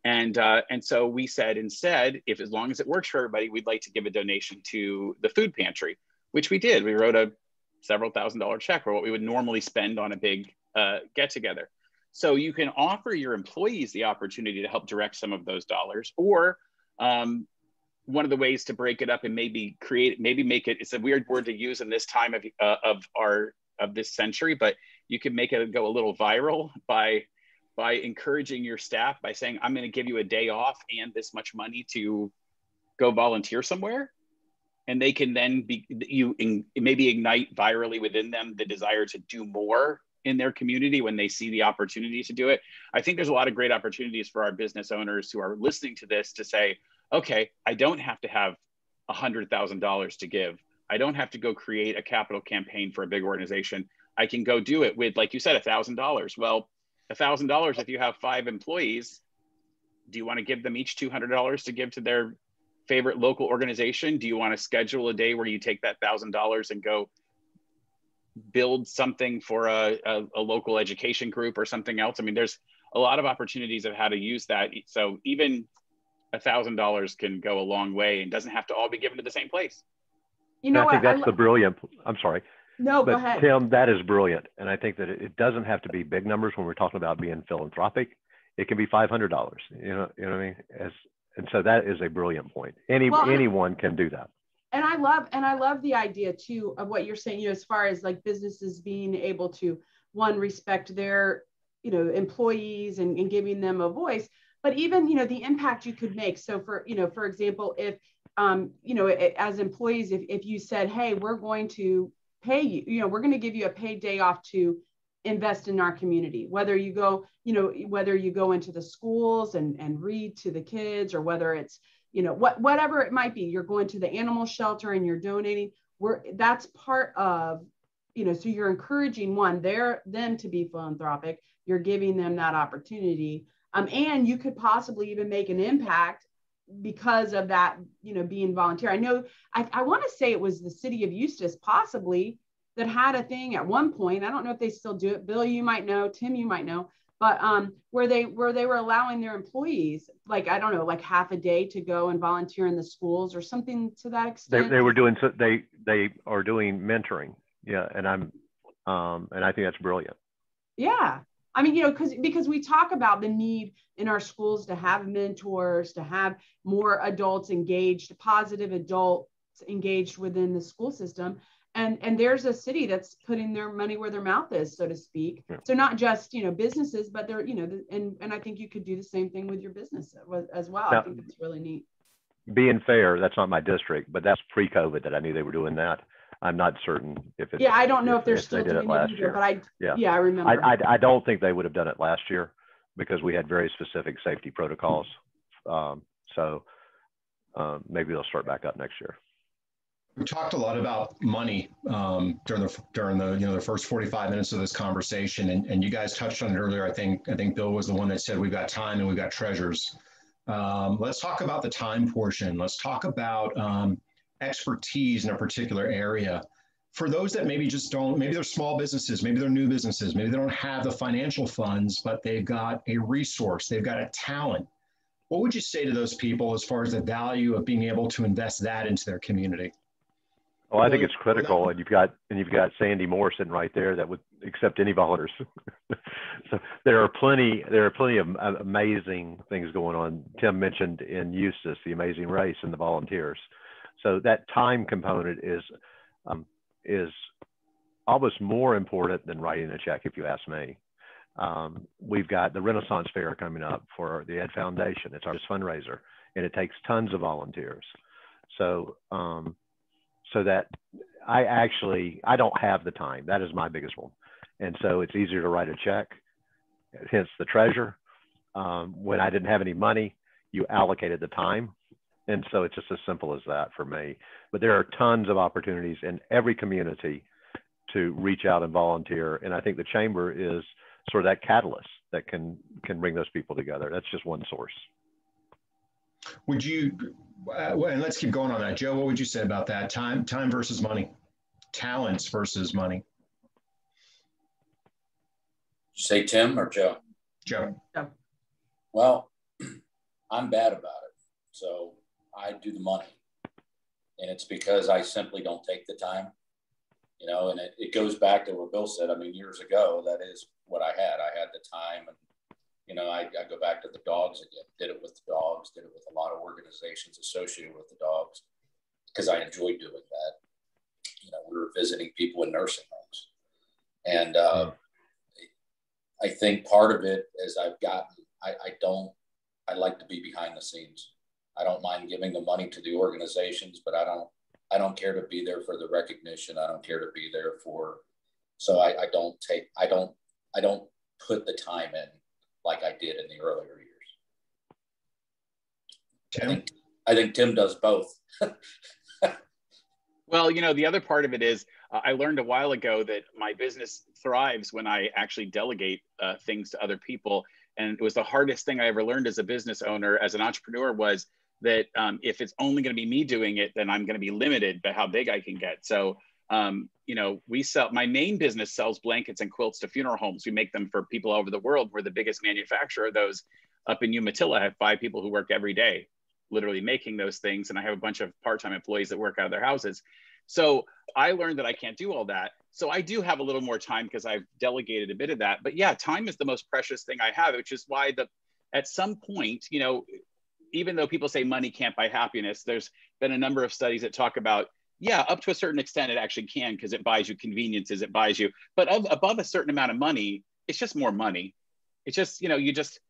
And so we said instead, if as long as it works for everybody, we'd like to give a donation to the food pantry, which we did. We wrote a several $1,000 check for what we would normally spend on a big get together. So you can offer your employees the opportunity to help direct some of those dollars, or one of the ways to break it up and maybe make it, it's a weird word to use in this time of this century, but you can make it go a little viral by encouraging your staff by saying, I'm going to give you a day off and this much money to go volunteer somewhere. And they can then maybe ignite virally within them the desire to do more in their community when they see the opportunity to do it. I think there's a lot of great opportunities for our business owners who are listening to this to say, okay, I don't have to have $100,000 to give. I don't have to go create a capital campaign for a big organization. I can go do it with, like you said, $1,000. Well, $1,000, if you have 5 employees, do you want to give them each $200 to give to their favorite local organization? Do you want to schedule a day where you take that $1,000 and go build something for a local education group or something else? I mean, there's a lot of opportunities of how to use that. So even $1,000 can go a long way and doesn't have to all be given to the same place. You know I think what? that's the brilliant, I'm sorry. No, but go ahead. Tim, that is brilliant. And I think that it doesn't have to be big numbers when we're talking about being philanthropic. It can be $500, you know what I mean? And so that is a brilliant point. Anyone can do that. And I love the idea too of what you're saying, you know, as far as like businesses being able to, one, respect their, you know, employees and giving them a voice, but even, you know, the impact you could make. So for, you know, for example, if, you know, as employees, if you said, hey, we're going to pay you, you know, we're going to give you a paid day off to invest in our community, whether you go, you know, whether you go into the schools and read to the kids, or whether it's, you know, whatever it might be, you're going to the animal shelter and you're donating, that's part of, you know, so you're encouraging them to be philanthropic, you're giving them that opportunity. And you could possibly even make an impact because of that, you know, being volunteer. I know, I want to say it was the city of Eustis possibly that had a thing at one point. I don't know if they still do it. Bill, you might know, Tim, you might know, but where they were allowing their employees, like, I don't know, like half a day to go and volunteer in the schools or something to that extent. They were doing, they are doing mentoring. Yeah. And I think that's brilliant. Yeah. I mean, you know, because we talk about the need in our schools to have mentors, to have more adults engaged, positive adults engaged within the school system. And there's a city that's putting their money where their mouth is, so to speak. Yeah. So not just, you know, businesses, but they're, you know, and I think you could do the same thing with your business as well. Now, I think it's really neat. Being fair, that's not my district, but that's pre-COVID that I knew they were doing that. I'm not certain if it's. Yeah, I don't know if they're still doing it last year, but I remember. I don't think they would have done it last year because we had very specific safety protocols. So maybe they'll start back up next year. We talked a lot about money during the you know, the first 45 minutes of this conversation, and you guys touched on it earlier. I think Bill was the one that said we've got time and we've got treasures. Let's talk about the time portion. Let's talk about expertise in a particular area. For those that maybe just don't, maybe they're small businesses, maybe they're new businesses, maybe they don't have the financial funds, but they've got a resource, they've got a talent. What would you say to those people as far as the value of being able to invest that into their community? Well, I think it's critical, and you've got Sandy Moore sitting right there that would accept any volunteers. So there are plenty of amazing things going on. Tim mentioned in Eustis the Amazing Race and the volunteers. So that time component is almost more important than writing a check, if you ask me. We've got the Renaissance Fair coming up for the Ed Foundation. It's our fundraiser, and it takes tons of volunteers. So that I don't have the time. That is my biggest one. And so it's easier to write a check, hence the treasure. When I didn't have any money, you allocated the time. And so it's just as simple as that for me. But there are tons of opportunities in every community to reach out and volunteer. And I think the chamber is sort of that catalyst that can bring those people together. That's just one source. Would you, and let's keep going on that. Joe, what would you say about that? Time versus money, talents versus money. Did you say Tim or Joe? Joe. Well, I'm bad about it. So I do the money. And it's because I simply don't take the time, you know, and it goes back to what Bill said. I mean, years ago, that is what I had. I had the time, and, you know, I go back to the dogs again, did it with the dogs, did it with a lot of organizations associated with the dogs because I enjoyed doing that. You know, we were visiting people in nursing homes. And I think part of it is I've gotten, I like to be behind the scenes. I don't mind giving the money to the organizations, but I don't care to be there for the recognition. I don't care to be there for So I don't put the time in like I did in the earlier years. Tim? I think Tim does both. Well, you know, the other part of it is I learned a while ago that my business thrives when I actually delegate things to other people. And it was the hardest thing I ever learned as a business owner, as an entrepreneur, was that if it's only going to be me doing it, then I'm going to be limited by how big I can get. So, you know, my main business sells blankets and quilts to funeral homes. We make them for people all over the world. We're the biggest manufacturer of those up in Umatilla. I have 5 people who work every day, literally making those things. And I have a bunch of part-time employees that work out of their houses. So I learned that I can't do all that. So I do have a little more time because I've delegated a bit of that. But yeah, time is the most precious thing I have, which is why at some point, you know, even though people say money can't buy happiness, there's been a number of studies that talk about, yeah, up to a certain extent, it actually can, because it buys you conveniences, it buys you, but above a certain amount of money, it's just more money. It's just, you know, you just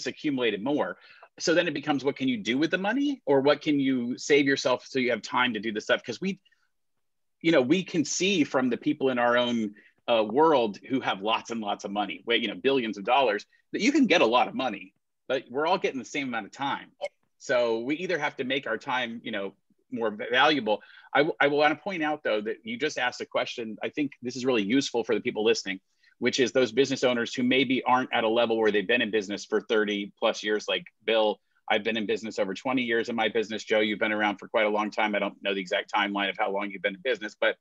accumulated more. So then it becomes, what can you do with the money, or what can you save yourself so you have time to do the stuff? Because we can see from the people in our own world who have lots and lots of money, billions of dollars, that you can get a lot of money, but we're all getting the same amount of time. So we either have to make our time, you know, more valuable. I will want to point out, though, that you just asked a question. I think this is really useful for the people listening, which is those business owners who maybe aren't at a level where they've been in business for 30 plus years, like Bill. I've been in business over 20 years in my business. Joe, you've been around for quite a long time. I don't know the exact timeline of how long you've been in business, but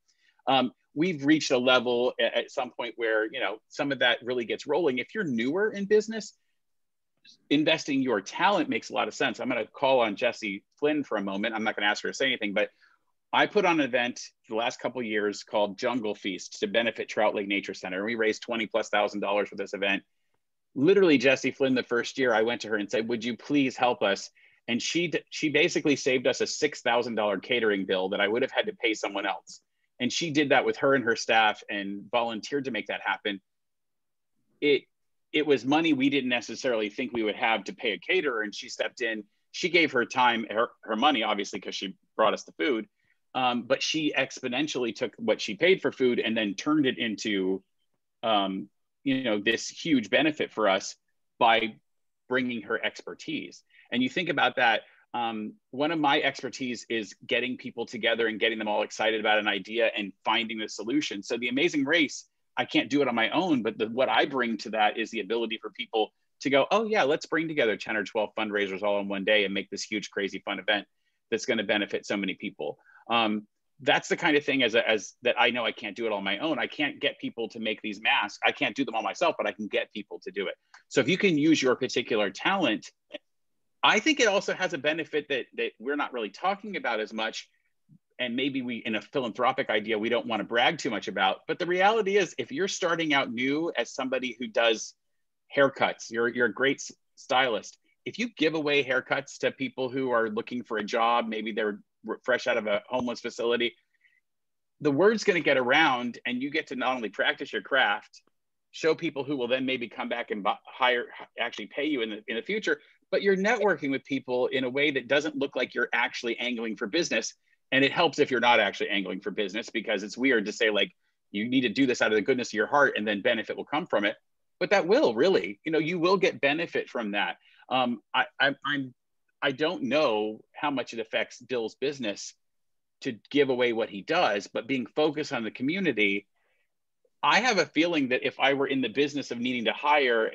we've reached a level at some point where, you know, some of that really gets rolling. If you're newer in business, investing your talent makes a lot of sense. I'm going to call on Jessie Flynn for a moment. I'm not going to ask her to say anything, but I put on an event the last couple of years called Jungle Feast to benefit Trout Lake Nature Center. And we raised $20,000+ for this event. Literally, Jessie Flynn, the first year, I went to her and said, would you please help us? And she basically saved us a $6,000 catering bill that I would have had to pay someone else. And she did that with her and her staff and volunteered to make that happen. It was money we didn't necessarily think we would have to pay a caterer, and she stepped in. She gave her time, her money, obviously, because she brought us the food, but she exponentially took what she paid for food and then turned it into this huge benefit for us by bringing her expertise. And you think about that, one of my expertise is getting people together and getting them all excited about an idea and finding the solution. So the Amazing Race, I can't do it on my own, but what I bring to that is the ability for people to go, oh yeah, let's bring together 10 or 12 fundraisers all in one day and make this huge, crazy fun event that's going to benefit so many people. That's the kind of thing as that I know I can't do it on my own. I can't get people to make these masks. I can't do them all myself, but I can get people to do it. So if you can use your particular talent, I think it also has a benefit that we're not really talking about as much. And maybe we, in a philanthropic idea, we don't want to brag too much about. But the reality is, if you're starting out new as somebody who does haircuts, you're a great stylist. If you give away haircuts to people who are looking for a job, maybe they're fresh out of a homeless facility, the word's going to get around, and you get to not only practice your craft, show people who will then maybe come back and actually pay you in the future, but you're networking with people in a way that doesn't look like you're actually angling for business. And it helps if you're not actually angling for business, because it's weird to say, like, you need to do this out of the goodness of your heart and then benefit will come from it. But that will really, you will get benefit from that. I don't know how much it affects Bill's business to give away what he does, but being focused on the community, I have a feeling that if I were in the business of needing to hire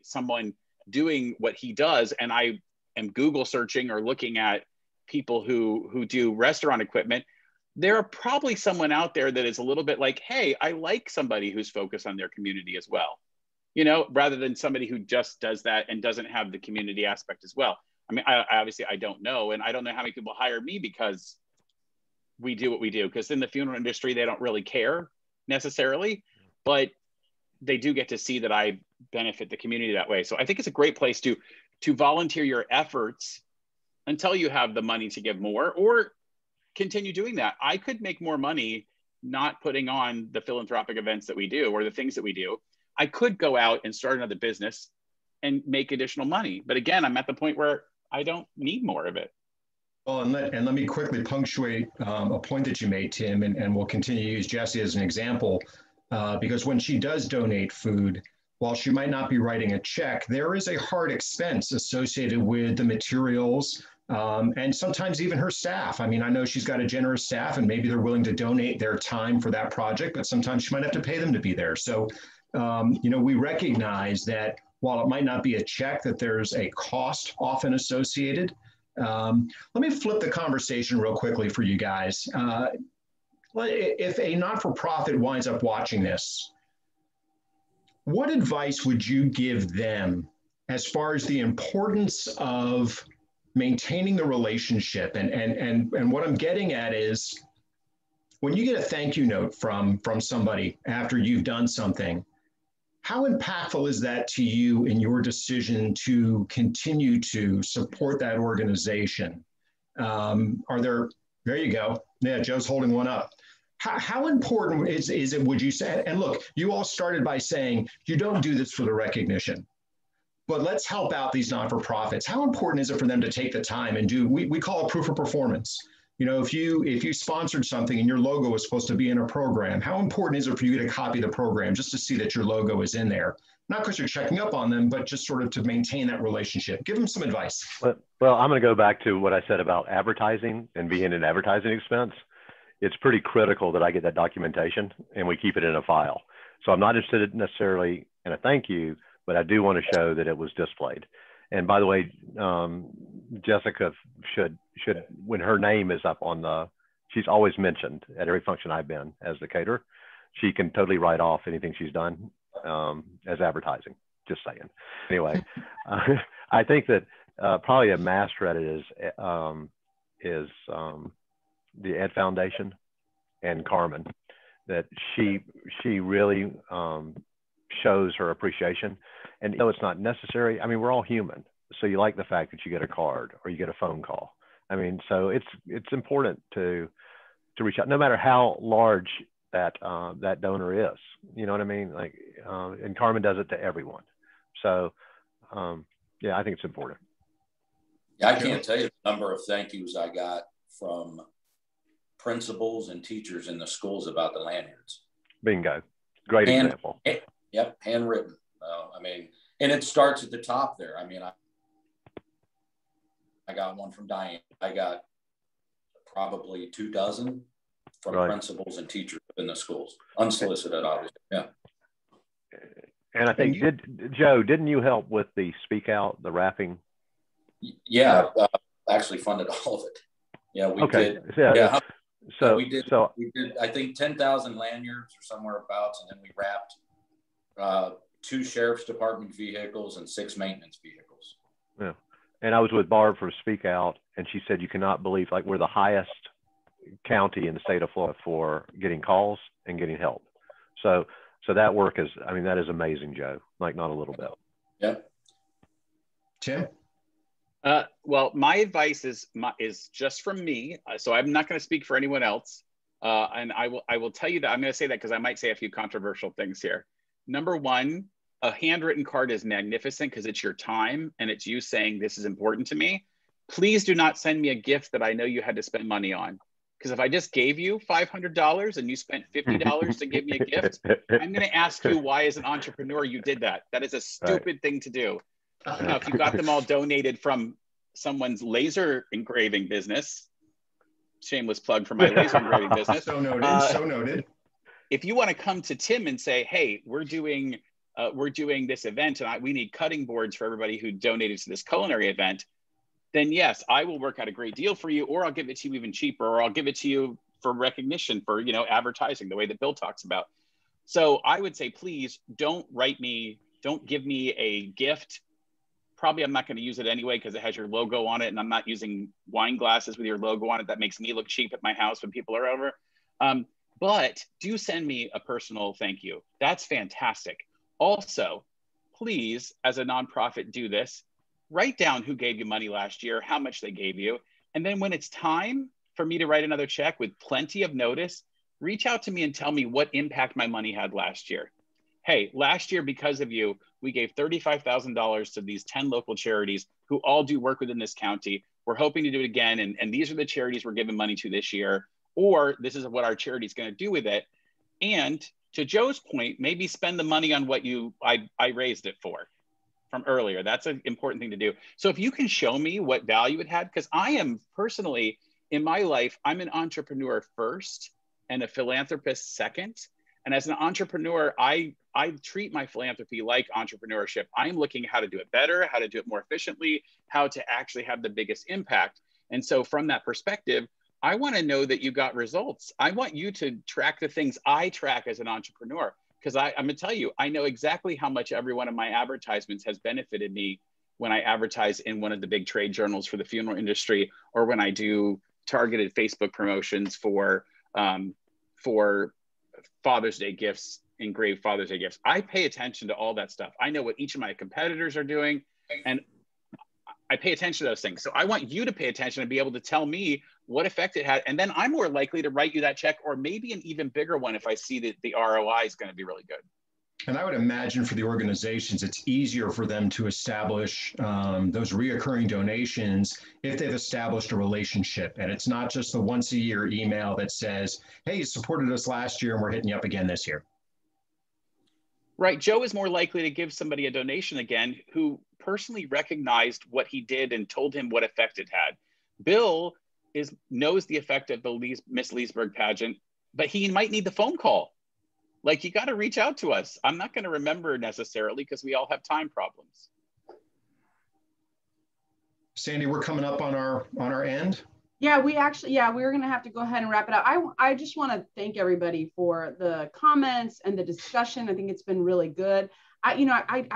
someone doing what he does, and I am Google searching or looking at people who do restaurant equipment, there are probably someone out there that is a little bit like, hey, I like somebody who's focused on their community as well, rather than somebody who just does that and doesn't have the community aspect as well. I mean, I obviously I don't know, and I don't know how many people hire me because we do what we do. Because in the funeral industry, they don't really care necessarily, but they do get to see that I benefit the community that way. So I think it's a great place to volunteer your efforts until you have the money to give more, or continue doing that. I could make more money not putting on the philanthropic events that we do or the things that we do. I could go out and start another business and make additional money. But again, I'm at the point where I don't need more of it. Well, and let me quickly punctuate a point that you made, Tim, and we'll continue to use Jessie as an example. because when she does donate food, while she might not be writing a check, there is a hard expense associated with the materials, and sometimes even her staff. I mean, I know she's got a generous staff and maybe they're willing to donate their time for that project, but sometimes she might have to pay them to be there. So, we recognize that while it might not be a check, that there's a cost often associated. Let me flip the conversation real quickly for you guys. If a not-for-profit winds up watching this, what advice would you give them as far as the importance of maintaining the relationship? And what I'm getting at is, when you get a thank you note from somebody after you've done something, how impactful is that to you in your decision to continue to support that organization? There you go. Yeah, Joe's holding one up. How important is it, would you say? And look, you all started by saying you don't do this for the recognition, but let's help out these not-for-profits. How important is it for them to take the time and do, we call it proof of performance. If you sponsored something and your logo is supposed to be in a program, how important is it for you to copy the program just to see that your logo is in there? Not because you're checking up on them, but just sort of to maintain that relationship. Give them some advice. Well, I'm going to go back to what I said about advertising and being an advertising expense. It's pretty critical that I get that documentation and we keep it in a file. So I'm not interested necessarily in a thank you, but I do want to show that it was displayed. And by the way, Jessica should, when her name is up on she's always mentioned at every function I've been as the caterer. She can totally write off anything she's done as advertising, just saying. Anyway, I think that probably a mass credit is the Ed Foundation and Carmen, that she really shows her appreciation. And though it's not necessary, I mean, we're all human. So you like the fact that you get a card or you get a phone call. I mean, so it's important to reach out, no matter how large that donor is. You know what I mean? Like, and Carmen does it to everyone. So yeah, I think it's important. Yeah, I can't tell you the number of thank yous I got from principals and teachers in the schools about the lanyards. Bingo. Great example. Yep, handwritten. I mean, and it starts at the top there. I mean, I got one from Diane. I got probably 2 dozen from principals and teachers in the schools, unsolicited, obviously. Yeah. And I think, Joe, didn't you help with the Speak Out, the wrapping? Yeah, actually funded all of it. Yeah, we did. Yeah. So we did. I think 10,000 lanyards or somewhere abouts, and then we wrapped 2 sheriff's department vehicles and 6 maintenance vehicles. Yeah, and I was with Barb from Speak Out, and she said you cannot believe, like, we're the highest county in the state of Florida for getting calls and getting help. So that work is, I mean, that is amazing, Joe. Like, not a little bit. Yep. Tim? Well, my advice is just from me. So I'm not going to speak for anyone else. And I will tell you that I'm going to say that because I might say a few controversial things here. Number one, a handwritten card is magnificent because it's your time and it's you saying this is important to me. Please do not send me a gift that I know you had to spend money on. Because if I just gave you $500 and you spent $50 to give me a gift, I'm going to ask you why, as an entrepreneur, you did that. That is a stupid thing to do. Now, if you got them all donated from someone's laser engraving business, shameless plug for my laser engraving business. So noted. If you want to come to Tim and say, hey, we're doing this event and we need cutting boards for everybody who donated to this culinary event, then yes, I will work out a great deal for you, or I'll give it to you even cheaper, or I'll give it to you for recognition, for, advertising, the way that Bill talks about. So I would say, please don't give me a gift. Probably I'm not going to use it anyway because it has your logo on it, and I'm not using wine glasses with your logo on it. That makes me look cheap at my house when people are over. But do send me a personal thank you. That's fantastic. Also, please, as a nonprofit, do this. Write down who gave you money last year, how much they gave you. And then when it's time for me to write another check with plenty of notice, reach out to me and tell me what impact my money had last year. Hey, last year, because of you, we gave $35,000 to these 10 local charities who all do work within this county. We're hoping to do it again. And these are the charities we're giving money to this year, or this is what our charity is going to do with it. And To Joe's point, maybe spend the money on what I raised it for from earlier. That's an important thing to do. So if you can show me what value it had, because I am personally, in my life, I'm an entrepreneur first and a philanthropist second. And as an entrepreneur, I treat my philanthropy like entrepreneurship. I'm looking at how to do it better, how to do it more efficiently, how to actually have the biggest impact. And so from that perspective, I want to know that you got results. I want you to track the things I track as an entrepreneur, because I'm going to tell you, I know exactly how much every one of my advertisements has benefited me when I advertise in one of the big trade journals for the funeral industry, or when I do targeted Facebook promotions for Father's Day gifts, engraved Father's Day gifts. I pay attention to all that stuff. I know what each of my competitors are doing, and I pay attention to those things. So I want you to pay attention and be able to tell me what effect it had. And then I'm more likely to write you that check, or maybe an even bigger one if I see that the ROI is going to be really good. And I would imagine for the organizations, it's easier for them to establish those reoccurring donations if they've established a relationship. And it's not just the once a year email that says, hey, you supported us last year and we're hitting you up again this year. Right. Joe is more likely to give somebody a donation again who personally recognized what he did and told him what effect it had. Bill knows the effect of the Miss Leesburg pageant, but he might need the phone call. Like, you got to reach out to us. I'm not going to remember necessarily because we all have time problems. Sandy, we're coming up on our end. Yeah, we're going to have to go ahead and wrap it up. I just want to thank everybody for the comments and the discussion. I think it's been really good. I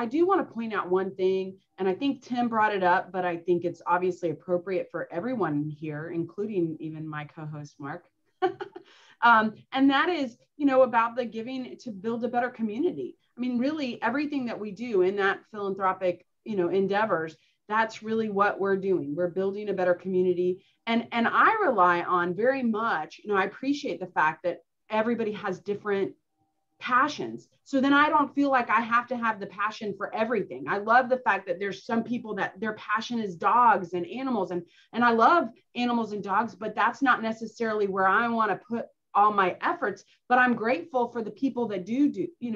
do want to point out one thing, and I think Tim brought it up, but I think it's obviously appropriate for everyone here, including even my co-host, Mark. And that is, about the giving to build a better community. I mean, really everything that we do in that philanthropic, endeavors, that's really what we're doing. We're building a better community. And I rely on very much, I appreciate the fact that everybody has different passions. So then I don't feel like I have to have the passion for everything. I love the fact that there's some people that their passion is dogs and animals. And I love animals and dogs, but that's not necessarily where I want to put all my efforts. But I'm grateful for the people that do,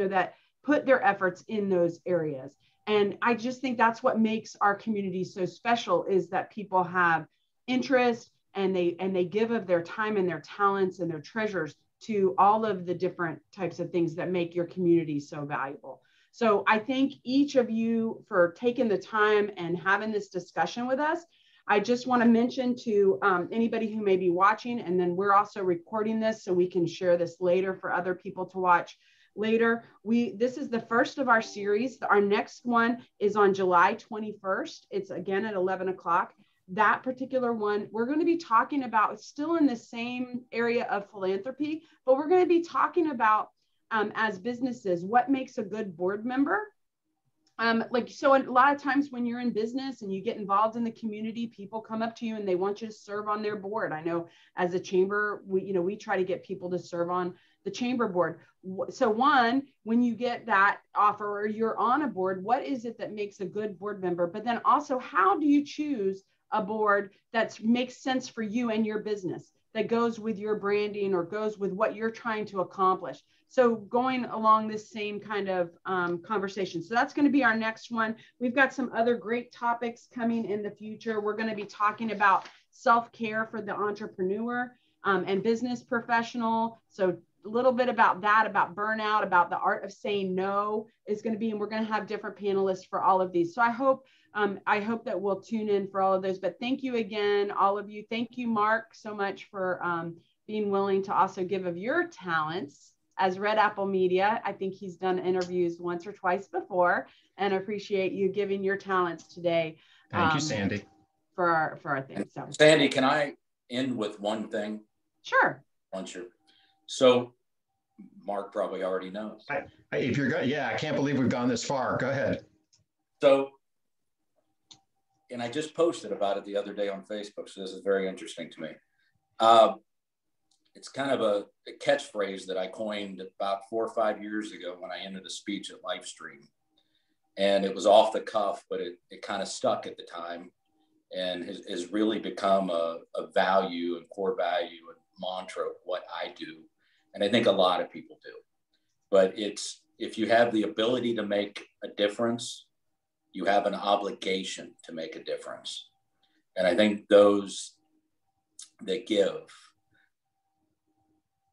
that put their efforts in those areas. And I just think that's what makes our community so special, is that people have interest and they give of their time and their talents and their treasures to all of the different types of things that make your community so valuable. So I thank each of you for taking the time and having this discussion with us. I just want to mention to anybody who may be watching, and then we're also recording this so we can share this later for other people to watch later. This is the first of our series. Our next one is on July 21st. It's again at 11 o'clock. That particular one, we're going to be talking about, still in the same area of philanthropy, but we're going to be talking about, as businesses, what makes a good board member. So a lot of times when you're in business and you get involved in the community, people come up to you and they want you to serve on their board. I know as a chamber, we try to get people to serve on the chamber board. So one, when you get that offer or you're on a board, what is it that makes a good board member? But then also, how do you choose a board that makes sense for you and your business, that goes with your branding or goes with what you're trying to accomplish? So going along this same kind of conversation. So that's going to be our next one. We've got some other great topics coming in the future. We're going to be talking about self-care for the entrepreneur and business professional. So a little bit about that, about burnout, about the art of saying no is going to be, and we're going to have different panelists for all of these. So I hope that we'll tune in for all of those. But thank you again, all of you. Thank you, Mark, so much for being willing to also give of your talents as Red Apple Media. I think he's done interviews once or twice before, and I appreciate you giving your talents today. Thank you, Sandy. For our thing. So. Sandy, can I end with one thing? Sure. So Mark probably already knows. If you're good, yeah, I can't believe we've gone this far. Go ahead. So, and I just posted about it the other day on Facebook, so this is very interesting to me. It's kind of a catchphrase that I coined about 4 or 5 years ago when I ended a speech at Livestream. And it was off the cuff, but it kind of stuck at the time and has really become a value and core value and mantra of what I do. And I think a lot of people do. but if you have the ability to make a difference, you have an obligation to make a difference. And I think those that give,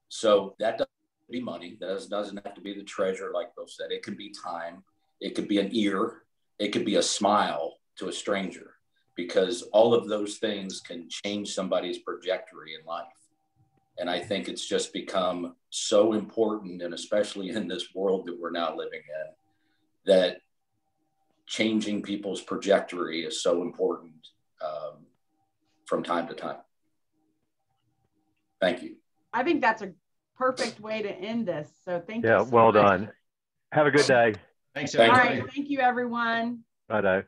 so that doesn't have to be money, that doesn't have to be the treasure, like Bill said. It could be time, it could be an ear, it could be a smile to a stranger, because all of those things can change somebody's trajectory in life. And I think it's just become so important, and especially in this world that we're now living in, that changing people's trajectory is so important from time to time. Thank you. I think that's a perfect way to end this. So thank you. Yeah, So well much. done. Have a good day. Thanks, All everybody. right. Thank you, everyone. Bye-bye.